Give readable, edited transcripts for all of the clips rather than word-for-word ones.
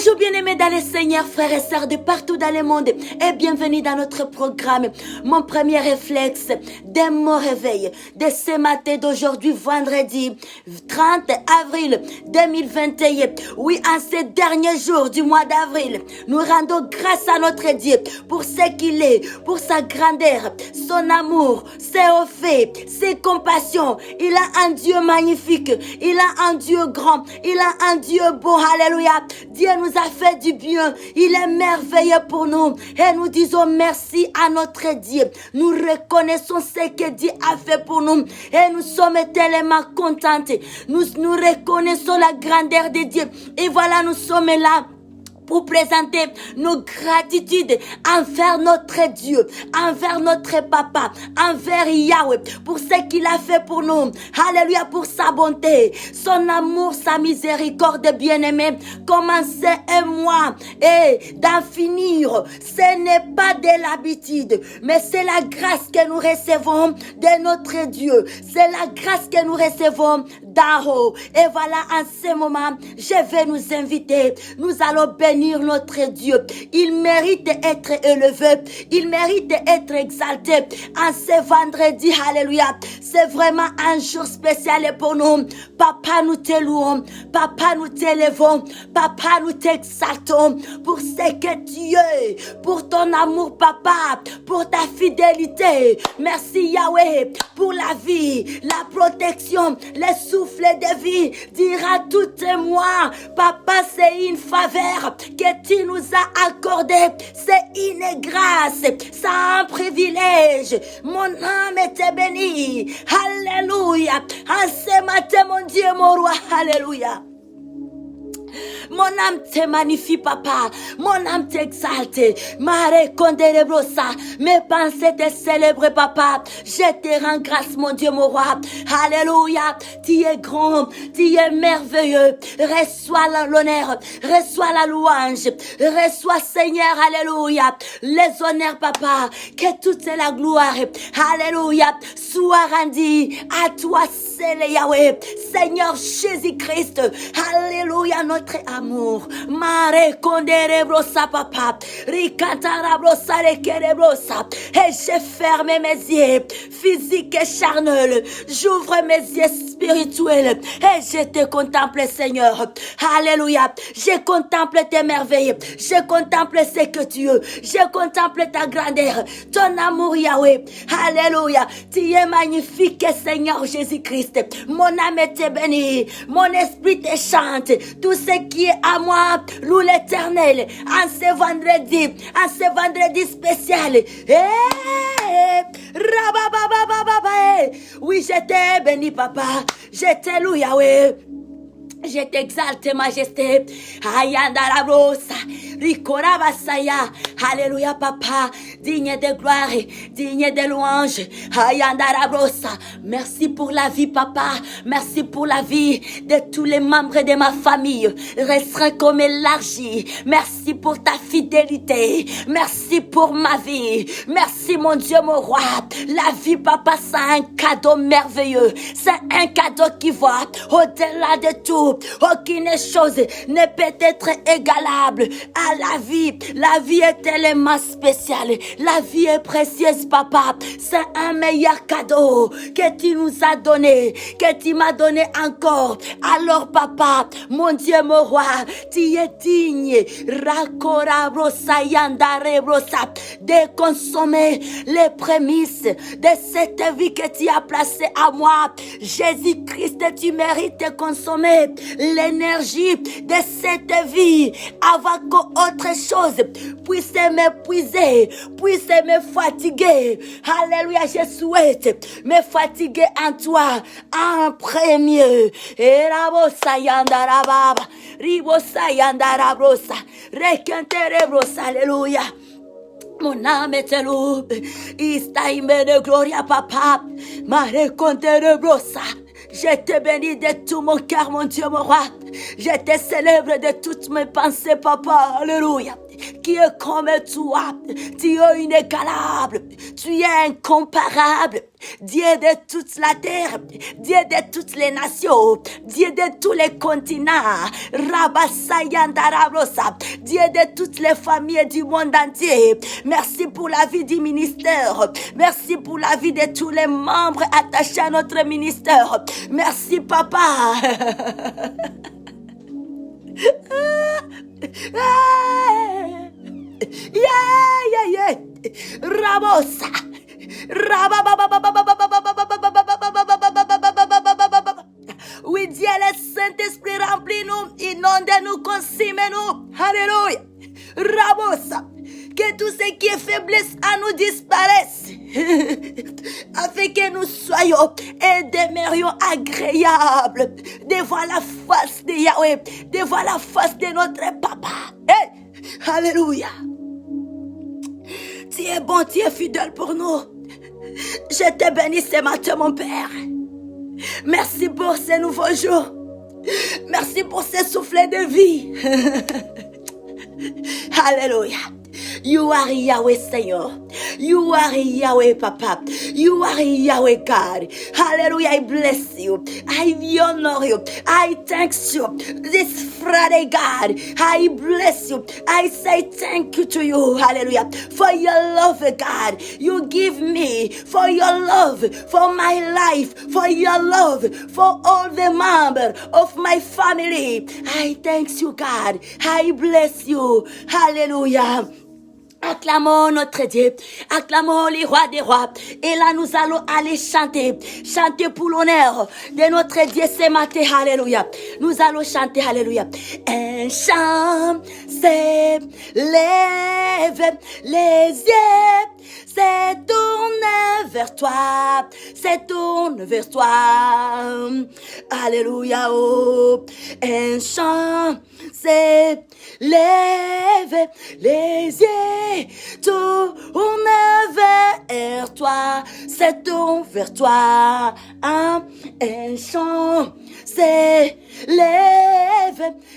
Bonjour bien-aimés dans les Seigneurs, frères et sœurs de partout dans le monde et bienvenue dans notre programme. Mon premier réflexe dès mon réveil de ce matin d'aujourd'hui, vendredi 30 avril 2021. Oui, en ces derniers jours du mois d'avril, nous rendons grâce à notre Dieu pour ce qu'il est, pour sa grandeur, son amour, ses faits, ses compassions. Il a un Dieu magnifique, il a un Dieu grand, il a un Dieu beau, alléluia. Dieu nous a fait du bien, il est merveilleux pour nous et nous disons merci à notre Dieu. Nous reconnaissons ce que Dieu a fait pour nous et nous sommes tellement contents. Nous reconnaissons la grandeur de Dieu et voilà, nous sommes là pour présenter nos gratitudes envers notre Dieu, envers notre Papa, envers Yahweh, pour ce qu'il a fait pour nous. Alléluia, pour sa bonté, son amour, sa miséricorde, bien-aimé. Commencez un mois et d'en finir. Ce n'est pas de l'habitude, mais c'est la grâce que nous recevons de notre Dieu. C'est la grâce que nous recevons d'en haut. Et voilà, en ce moment, je vais nous inviter. Nous allons bénir notre Dieu. Il mérite d'être élevé. Il mérite d'être exalté. En ce vendredi, alléluia. C'est vraiment un jour spécial pour nous. Papa, nous te louons. Papa, nous t'élevons. Papa, nous t'exaltons pour ce que tu es, pour ton amour, papa, pour ta fidélité. Merci Yahweh pour la vie, la protection, le souffle de vie. Dira tout et moi, papa, c'est une faveur que tu nous as accordé, c'est une grâce, c'est un privilège. Mon âme est bénie. Alléluia. En ce matin, mon Dieu, mon roi, alléluia. Mon âme te magnifie, papa. Mon âme t'exalte. Mare conderebrosa. Mes pensées te célèbrent, papa. Je te rends grâce, mon Dieu, mon roi. Alléluia. Tu es grand. Tu es merveilleux. Reçois l'honneur. Reçois la louange. Reçois, Seigneur. Alléluia. Les honneurs, papa. Que toute la gloire. Alléluia. Soit rendue à toi, seul Yahweh. Seigneur Jésus-Christ. Alléluia. Notre amour. Mare conderebrosa, papa. Ricantarabrosa, requerebrosa. Et j'ai fermé mes yeux physiques et charnels. J'ouvre mes yeux spirituels. Et je te contemple, Seigneur. Alléluia. Je contemple tes merveilles. Je contemple ce que tu es. Je contemple ta grandeur. Ton amour, Yahweh. Alléluia. Tu es magnifique, Seigneur Jésus-Christ. Mon âme est bénie. Mon esprit te chante. Tout ce qui est à moi, loue l'Éternel. En ce vendredi spécial. Oui, je t'ai béni, papa. Je te loue, Yahweh. Je t'exalte, majesté. Ayanda brosa. Ricora basaya. Alléluia, papa. Digne de gloire, digne de louange. Ayanda brosa. Merci pour la vie, papa. Merci pour la vie de tous les membres de ma famille. Restreint comme élargi. Merci pour ta fidélité. Merci pour ma vie. Merci, mon Dieu, mon roi. La vie, papa, c'est un cadeau merveilleux. C'est un cadeau qui va au-delà de tout. Aucune chose ne peut être égalable à la vie. La vie est tellement spéciale. La vie est précieuse, papa. C'est un meilleur cadeau que tu nous as donné, que tu m'as donné encore. Alors, papa, mon Dieu, mon roi, tu es digne. Rakora brosa yandare brosa, de consommer les prémices de cette vie que tu as placée à moi. Jésus-Christ, tu mérites de consommer l'énergie de cette vie avant qu'autre chose puisse m'épuiser, puisse me fatiguer. Alléluia, je souhaite me fatiguer en toi en premier. Et rabosa yandara baba, ribosa yandara brosa, rekentere brosa, alléluia. Mon âme est loup, istaime de gloria, papa, mare contere brosa. Je te bénis de tout mon cœur, mon Dieu, mon roi. Je te célèbre de toutes mes pensées, papa. Alléluia. qui est comme toi. Tu es inégalable. Tu es incomparable. Dieu de toute la terre. Dieu de toutes les nations. Dieu de tous les continents. Rabasayandarabosa. Dieu de toutes les familles du monde entier. Merci pour la vie du ministère. Merci pour la vie de tous les membres attachés à notre ministère. Merci, Papa. Yeah. Rabosa. Oui, Dieu, le Saint-Esprit remplit-nous, inonde-nous, consume-nous. Alléluia. Rabosa. Que tout ce qui est faiblesse à nous disparaisse. Afin que nous soyons et demeurions agréables devant la face de Yahweh, devant la face de notre Papa. Hey! Alléluia. Tu es bon, tu es fidèle pour nous. Je te bénis ce matin, mon Père. Merci pour ce nouveau jour. Merci pour ce souffle de vie. Alléluia. You are Yahweh, Seigneur. You are Yahweh, Papa. You are Yahweh, God. Hallelujah. I bless you. I honor you. I thank you. This Friday, God, I bless you. I say thank you to you. Hallelujah. For your love, God, you give me. For your love, for my life. For your love, for all the members of my family. I thank you, God. I bless you. Hallelujah. Acclamons notre Dieu, acclamons les rois des rois. Et là, nous allons aller chanter pour l'honneur de notre Dieu ce matin. Alléluia. Nous allons chanter, alléluia. Un chant s'élève, les yeux se tournent vers toi, se tournent vers toi. Alléluia. Oh, un chant s'élève, les yeux tournent vers toi, se tournent vers toi. Un chant s'élève,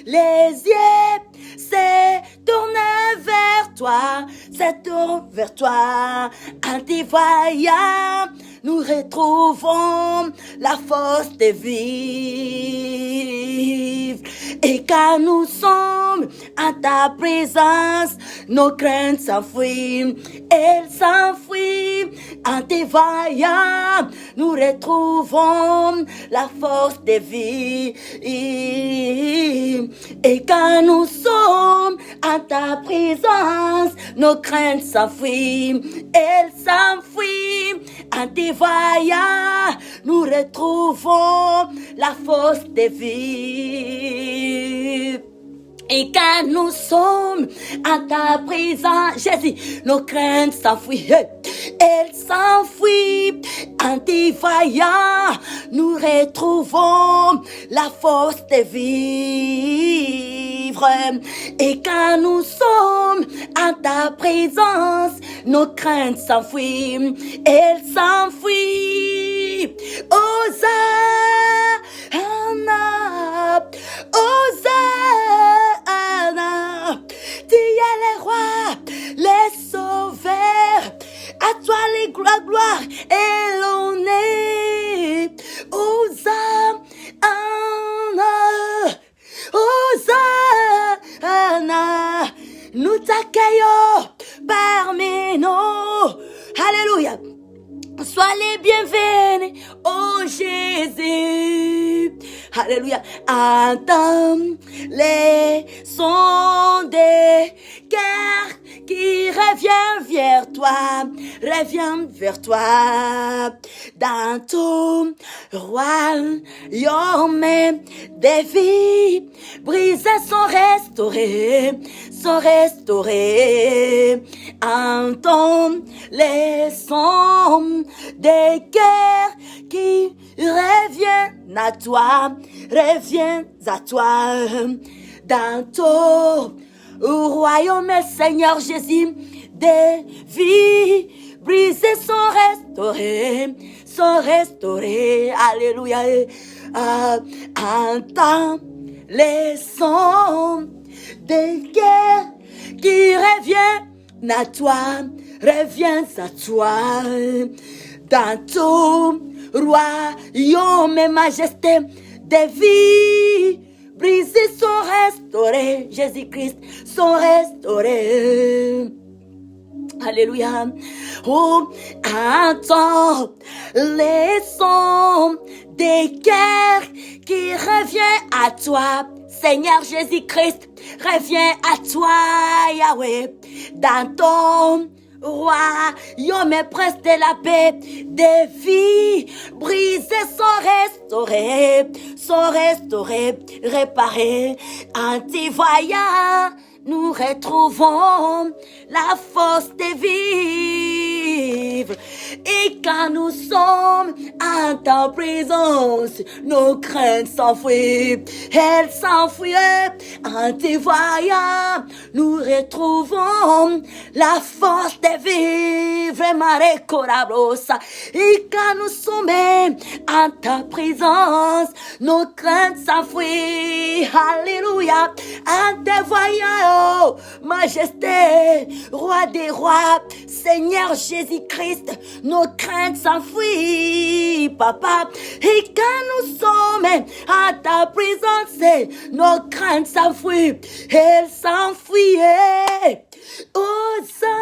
les yeux se tournent vers toi, se tournent vers toi. En te voyant, nous retrouvons la force de vivre. Et quand nous sommes en ta présence, nos craintes s'enfuient, elles s'enfuient. En te voyant, nous retrouvons la force de vivre. Et quand nous sommes en ta présence, nos craintes s'enfuient, elles s'enfuient. En te voyant, nous retrouvons la force de vivre. Et quand nous sommes en ta présence, Jésus, nos craintes s'enfuient, elles s'enfuient. En te voyant, nous retrouvons la force de vivre. Et quand nous sommes en ta présence, nos craintes s'enfuient, elles s'enfuient. Hosanna, Hosanna, tu es le roi, le sauveur, à toi les gloires et l'honneur. Hosanna, Hosanna, nous t'accueillons parmi nous. Alléluia. Sois les bienvenus, oh Jésus. Alléluia. Entends les sons des cœurs qui reviennent vers toi, reviennent vers toi. Dans ton royaume, des vies brisées sont restaurées. Entends les sons des cœurs qui reviennent à toi, dans ton royaume, Seigneur Jésus, des vies brisées sont restaurées, alléluia. Entends les sons des cœurs qui reviennent à toi, reviens à toi. Dans ton royaume et majesté, des vies brisées sont restaurées. Jésus-Christ sont restaurés. Alléluia. Oh, entends les sons des cœurs qui reviennent à toi. Seigneur Jésus-Christ, reviens à toi, Yahweh. Dans ton royaume est presque de la paix, des vies brisées sont restaurées, réparées. En t'y voyant, nous retrouvons la force de vivre. Et quand nous sommes en ta présence, nos craintes s'enfuient. Elles s'enfuient. En te voyant, nous retrouvons la force de vivre. Mare corabrosa. Et quand nous sommes en ta présence, nos craintes s'enfuient. Alléluia. En te voyant, oh, majesté, roi des rois, Seigneur Jésus-Christ, nos craintes s'enfuient, papa. Et quand nous sommes à ta présence, nos craintes s'enfuient, elles s'enfuient. Hosanna,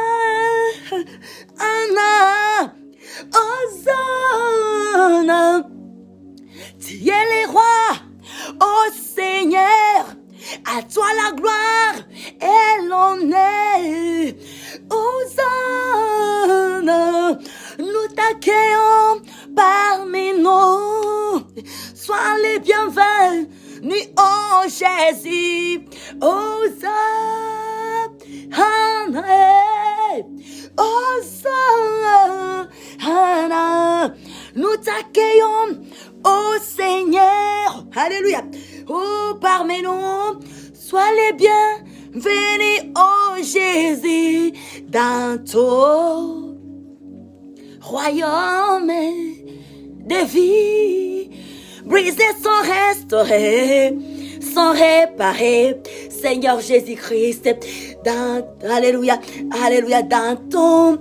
Hosanna, tu es le roi, ô Seigneur. À toi la gloire et l'honneur. Hosanna, nous t'accueillons parmi nous. Sois les bienvenus, oh Jésus. Hosanna, Hosanna, nous t'accueillons, oh Seigneur. Alléluia. Oh, parmi nous, sois les bienvenus, oh Jésus, dans ton royaume de vie. Brisés sont restaurés, sont réparés, Seigneur Jésus-Christ, alléluia, alléluia, dans ton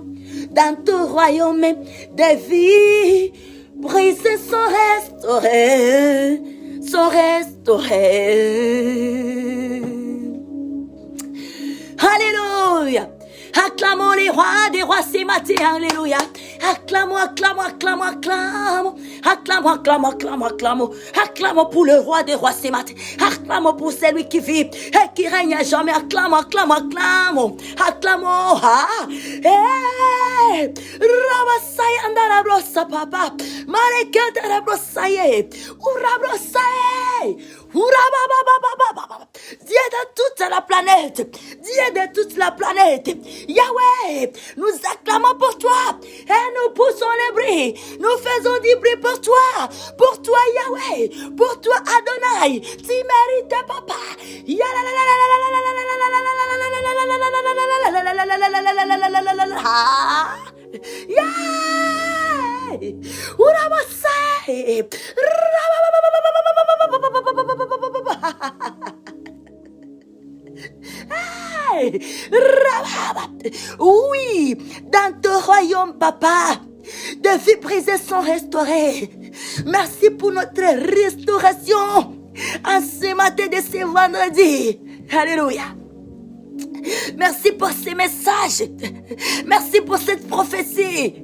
royaume de vie. Brisés sont restaurés, sont restaurés. Alléluia. Acclamons les rois des rois ce matin. Alléluia. Acclamons, acclamons, acclamons, acclamons. Acclamons, acclamons, acclamons, acclamons. Acclamons pour le roi des rois ce matin. Acclamons pour celui qui vit et qui règne à jamais. Acclamons, acclamons, acclamons. Acclamons. Rabasaya andara brosa papa. Marekata rabrosaye. Urabrosaye. Dieu de toute la planète, Dieu de toute la planète, Yahweh, nous acclamons pour toi et nous poussons les bris, nous faisons du bruit pour toi Yahweh, pour toi Adonai, tu mérites papa. Oui, dans ton royaume, papa, des vies brisées sont restaurées. Merci pour notre restauration en ce matin de ce vendredi. Alléluia. Merci pour ces messages. Merci pour cette prophétie.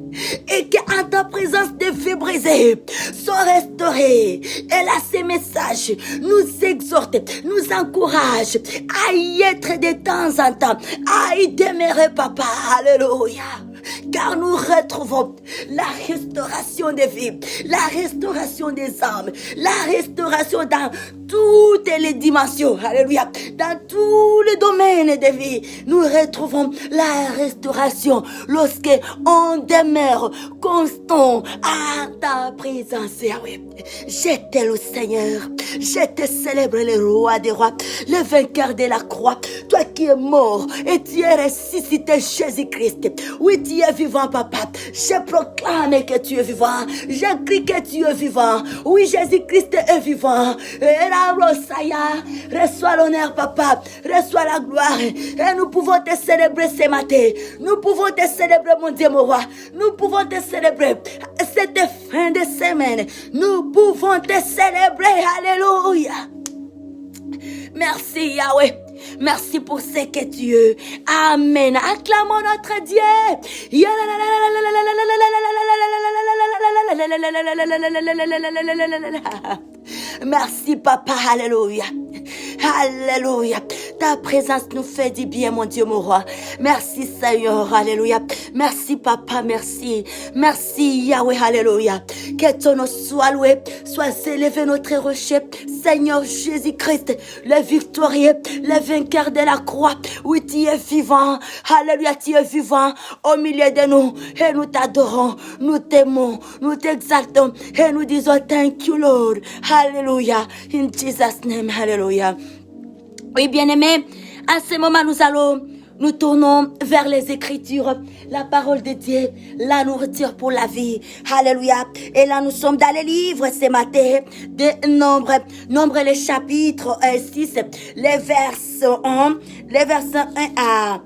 Et qu'en ta présence des vies brisées sont restaurées. Et là, ces messages nous exhortent, nous encouragent à y être de temps en temps, à y demeurer, papa. Alléluia. Car nous retrouvons la restauration des vies, la restauration des âmes, la restauration dans toutes les dimensions, alléluia, dans tous les domaines de vie, nous retrouvons la restauration lorsque on demeure constant à ta présence, Yahweh. Je te loue, Seigneur, je te célèbre le roi des rois, le vainqueur de la croix, toi qui es mort et tu es ressuscité, Jésus-Christ. Oui, tu es vivant, papa. Je proclame que tu es vivant. Je crie que tu es vivant. Oui, Jésus-Christ est vivant. Et la Rosaya, reçois l'honneur, papa. Reçois la gloire. Et nous pouvons te célébrer ce matin. Nous pouvons te célébrer, mon Dieu, mon roi. Nous pouvons te célébrer cette fin de semaine. Nous pouvons te célébrer. Alléluia. Merci, Yahweh. Merci pour ce que tu es. Amen. Acclamons notre Dieu. Merci, papa. Alléluia. Alléluia. Ta présence nous fait du bien, mon Dieu, mon roi. Merci, Seigneur. Alléluia. Merci, papa. Merci. Merci, Yahweh. Alléluia. Que ton nom soit loué. Soit élevé notre rocher. Seigneur Jésus-Christ, le victorieux, le vainqueur de la croix. Oui, tu es vivant. Alléluia, tu es vivant au milieu de nous. Et nous t'adorons, nous t'aimons, nous t'exaltons. Et nous disons thank you, Lord. Alléluia. In Jesus' name, alléluia. Oui, bien-aimés, à ce moment, nous tournons vers les Écritures, la parole de Dieu, la nourriture pour la vie. Alléluia. Et là, nous sommes dans les livres ce matin de Nombre les chapitres 6, les versets 1 à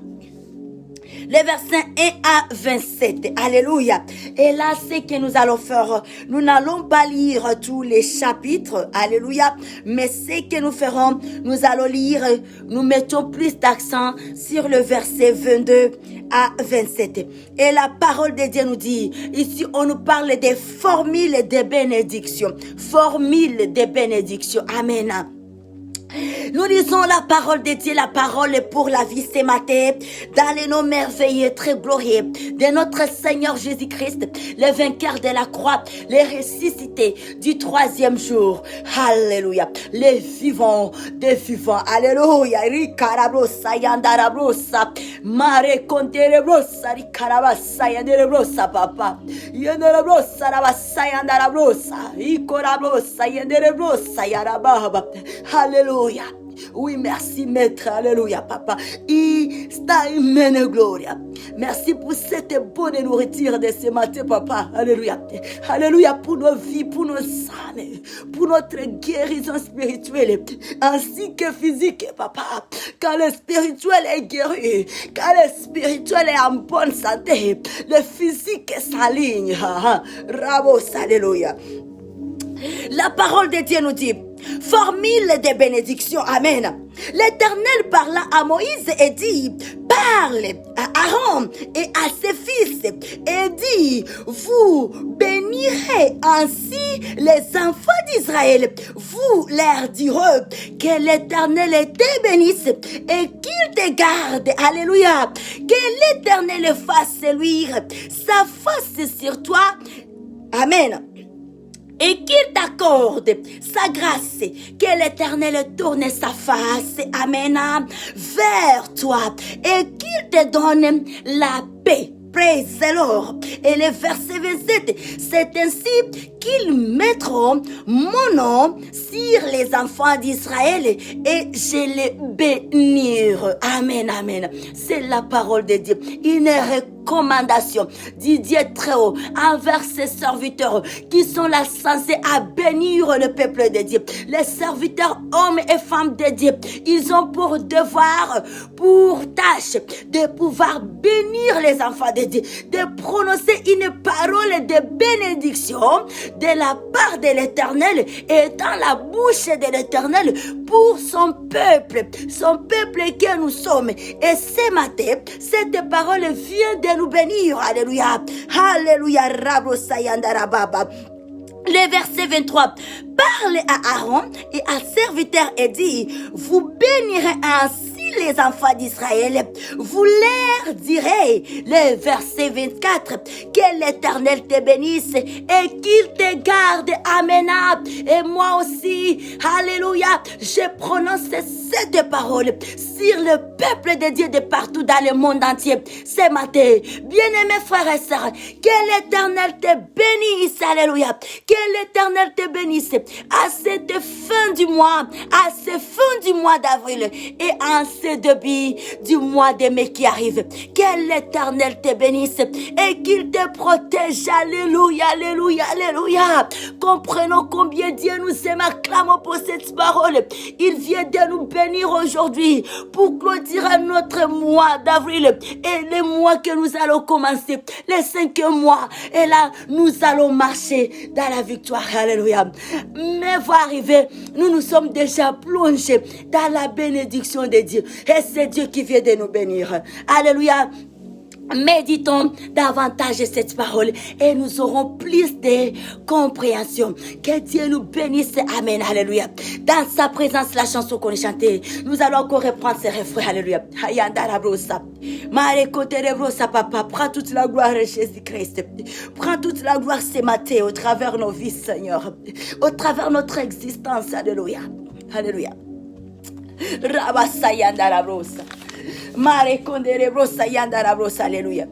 27. Alléluia. Et là, c'est que nous allons faire. Nous n'allons pas lire tous les chapitres. Alléluia. Mais ce que nous ferons, nous allons lire, nous mettons plus d'accent sur le verset 22 à 27. Et la parole de Dieu nous dit, ici, on nous parle des formules de bénédiction. Formules de bénédiction. Amen. Nous lisons la parole de Dieu, la parole est pour la vie ce matin, dans les noms merveilleux, très glorieux de notre Seigneur Jésus-Christ, le vainqueur de la croix, les ressuscités du 3e jour. Alléluia. Les vivants des vivants. Alléluia. Ricarabrosa, yandarabrosa, mare conterebrosa, ricarabasa, yanderebrosa, papa. Yandarabrosa, rabasa, yandarabrosa, icorabrosa, yanderebrosa, yarababa. Alléluia. Oui, merci, maître. Alléluia, papa. Amen, gloria. Merci pour cette bonne nourriture de ce matin, papa. Alléluia. Alléluia pour nos vies, pour nos âmes, pour notre guérison spirituelle, ainsi que physique, papa. Quand le spirituel est guéri, quand le spirituel est en bonne santé, le physique s'aligne. Rabos, alléluia. La parole de Dieu nous dit, formule des bénédictions, amen. L'Éternel parla à Moïse et dit, parle à Aaron et à ses fils et dit, vous bénirez ainsi les enfants d'Israël. Vous leur direz que l'Éternel te bénisse et qu'il te garde. Alléluia. Que l'Éternel fasse luire sa face sur toi. Amen. Et qu'il t'accorde sa grâce, que l'Éternel tourne sa face, amen, vers toi, et qu'il te donne la paix. Praise the Lord. Et le verset 27, c'est ainsi qu'ils mettront mon nom sur les enfants d'Israël et je les bénirai. Amen, amen. C'est la parole de Dieu. Une recommandation du Dieu très haut envers ses serviteurs qui sont là censés à bénir le peuple de Dieu. Les serviteurs hommes et femmes de Dieu, ils ont pour devoir, pour tâche de pouvoir bénir les enfants de Dieu, de prononcer une parole de bénédiction de la part de l'Éternel et dans la bouche de l'Éternel pour son peuple que nous sommes. Et ce matin, cette parole vient de nous bénir. Alléluia. Alléluia. Rabo Sayandarababa. Le verset 23. Parle à Aaron et à serviteur et dit, vous bénirez ainsi les enfants d'Israël. Vous leur direz, le verset 24, que l'Éternel te bénisse et qu'il te garde. Amen. Et moi aussi, bénis. Alléluia. Je prononce cette parole sur le peuple de Dieu de partout dans le monde entier. Ce matin, bien-aimés frères et sœurs, que l'Éternel te bénisse. Alléluia. Que l'Éternel te bénisse à cette fin du mois, à cette fin du mois d'avril et en ce début du mois de mai qui arrive. Que l'Éternel te bénisse et qu'il te protège. Alléluia, alléluia, alléluia. Comprenons combien Dieu nous aime. Acclamons pour cette parole. Il vient de nous bénir aujourd'hui pour clôturer notre mois d'avril et les mois que nous allons commencer, les 5 mois. Et là, nous allons marcher dans la victoire. Alléluia. Mais va arriver, nous sommes déjà plongés dans la bénédiction de Dieu. Et c'est Dieu qui vient de nous bénir. Alléluia. Méditons davantage cette parole et nous aurons plus de compréhension. Que Dieu nous bénisse. Amen. Alléluia. Dans sa présence, la chanson qu'on a chantée, nous allons encore reprendre ces refrains. Alléluia. Papa, prends toute la gloire de Jésus-Christ. Prends toute la gloire ce matin au travers nos vies, Seigneur. Au travers notre existence. Alléluia. Alléluia. Alléluia.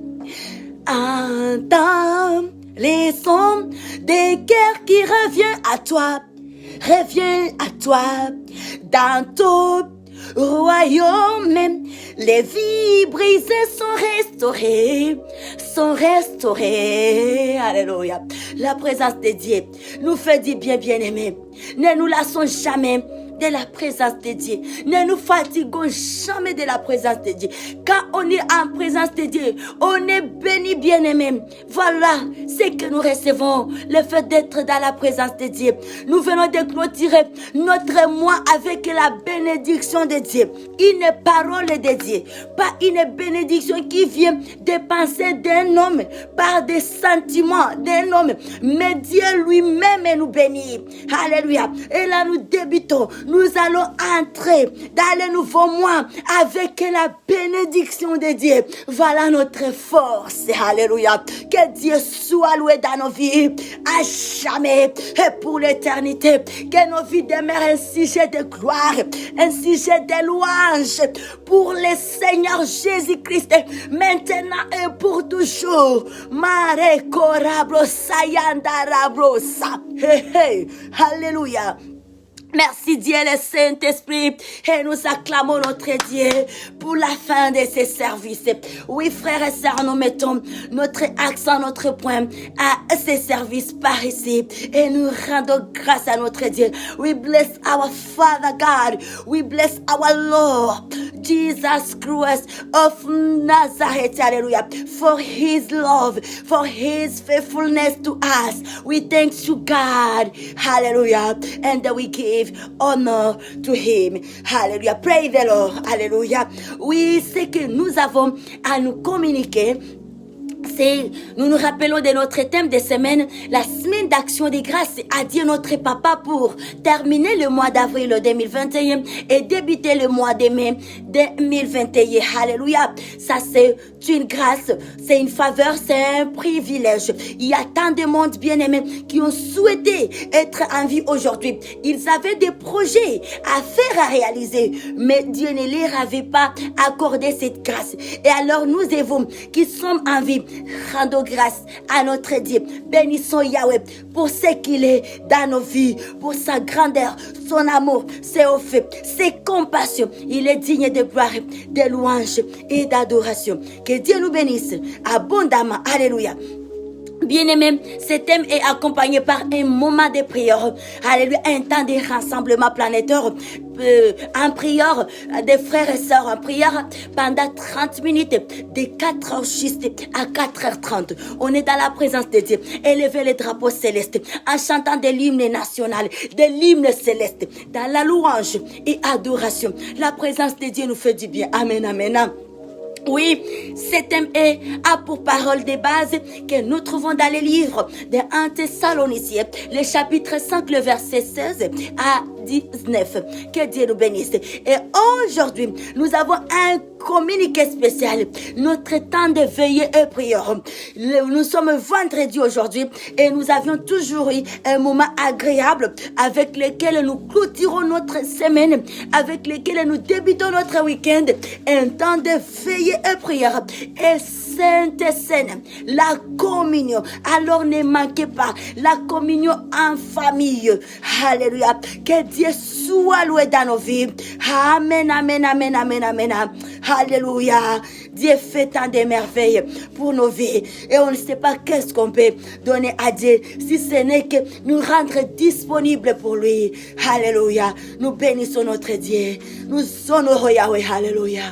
Entends les sons des guerres qui reviennent à toi. Reviens à toi dans ton royaume. Les vies brisées sont restaurées. Alléluia. La présence de Dieu nous fait du bien, bien-aimés. Ne nous lassons jamais de la présence de Dieu. Ne nous fatiguons jamais de la présence de Dieu. Quand on est en présence de Dieu, on est béni, bien-aimé. Voilà ce que nous recevons, le fait d'être dans la présence de Dieu. Nous venons de clôturer notre mois avec la bénédiction de Dieu. Une parole de Dieu, pas une bénédiction qui vient des pensées d'un homme, par des sentiments d'un homme, mais Dieu lui-même nous bénit. Alléluia. Et là nous débutons. Nous allons entrer dans le nouveau mois avec la bénédiction de Dieu. Voilà notre force. Alléluia. Que Dieu soit loué dans nos vies à jamais et pour l'éternité. Que nos vies demeurent un sujet de gloire, un sujet de louange pour le Seigneur Jésus-Christ, maintenant et pour toujours. Mare korablo sayandarablosa. Hey, hey. Alléluia. Merci Dieu le Saint-Esprit et nous acclamons notre Dieu pour la fin de ces services. Oui frères et sœurs, nous mettons notre accent, notre point à ces services par ici et nous rendons grâce à notre Dieu. We bless our Father God. We bless our Lord Jesus Christ of Nazareth. Hallelujah. For His love, for His faithfulness to us. We thank you God. Hallelujah. And we give honor to Him. Hallelujah. Praise the Lord. Hallelujah. Oui, c'est que nous avons à nous communiquer. Nous nous rappelons de notre thème de semaine, la semaine d'action des grâces à Dieu notre Papa pour terminer le mois d'avril 2021 et débuter le mois de mai 2021. Alléluia. Ça c'est une grâce, c'est une faveur, c'est un privilège. Il y a tant de monde bien-aimés qui ont souhaité être en vie aujourd'hui. Ils avaient des projets à faire, à réaliser, mais Dieu ne leur avait pas accordé cette grâce. Et alors nous devons, qui sommes en vie, rendons grâce à notre Dieu. Bénissons Yahweh pour ce qu'il est dans nos vies, pour sa grandeur, son amour, ses hauts faits, ses compassions. Il est digne de gloire, de louange et d'adoration. Que Dieu nous bénisse abondamment. Alléluia. Bien-aimé, ce thème est accompagné par un moment de prière. Alléluia, un temps de rassemblement planétaire. En prière des frères et sœurs, en prière pendant 30 minutes, de 4h juste à 4h30. On est dans la présence de Dieu. Élever les drapeaux célestes en chantant de l'hymne national, de l'hymne céleste, dans la louange et adoration. La présence de Dieu nous fait du bien. Amen, amen. Oui, ce thème a pour parole des bases que nous trouvons dans les livres de 1 Thessaloniciens, le chapitre 5, le verset 16 à 19. Que Dieu nous bénisse. Et aujourd'hui, nous avons un communiqué spécial, notre temps de veillée et prière. Nous sommes vendredi aujourd'hui et nous avions toujours eu un moment agréable avec lequel nous clôturons notre semaine, avec lequel nous débutons notre week-end, un temps de veillée et prière. Et Sainte Seine, la communion. Alors ne manquez pas la communion en famille. Alléluia. Que Dieu soit loué dans nos vies. Amen, amen, amen, amen, amen. Alléluia. Dieu fait tant de merveilles pour nos vies. Et on ne sait pas qu'est-ce qu'on peut donner à Dieu si ce n'est que nous rendre disponibles pour lui. Alléluia. Nous bénissons notre Dieu. Nous honorons Yahweh. Alléluia.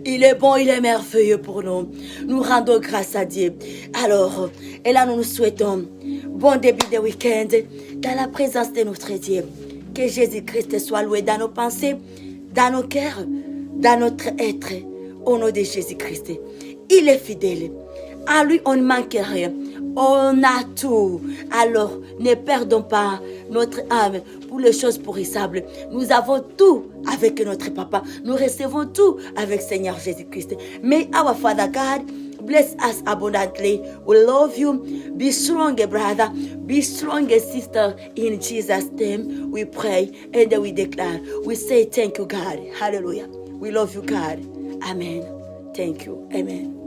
Il est bon, il est merveilleux pour nous. Nous rendons grâce à Dieu. Alors, et là, nous nous souhaitons bon début de week-end dans la présence de notre Dieu. Que Jésus-Christ soit loué dans nos pensées, dans nos cœurs, dans notre être. Au nom de Jésus-Christ. Il est fidèle. À lui, on ne manque rien. On a tout. Alors, ne perdons pas notre âme pour les choses périssables. Nous avons tout avec notre Papa. Nous recevons tout avec Seigneur Jésus-Christ. May our Father God bless us abundantly. We love you. Be strong, brother. Be strong, sister. In Jesus' name, we pray and we declare. We say thank you, God. Hallelujah. We love you, God. Amen. Thank you. Amen.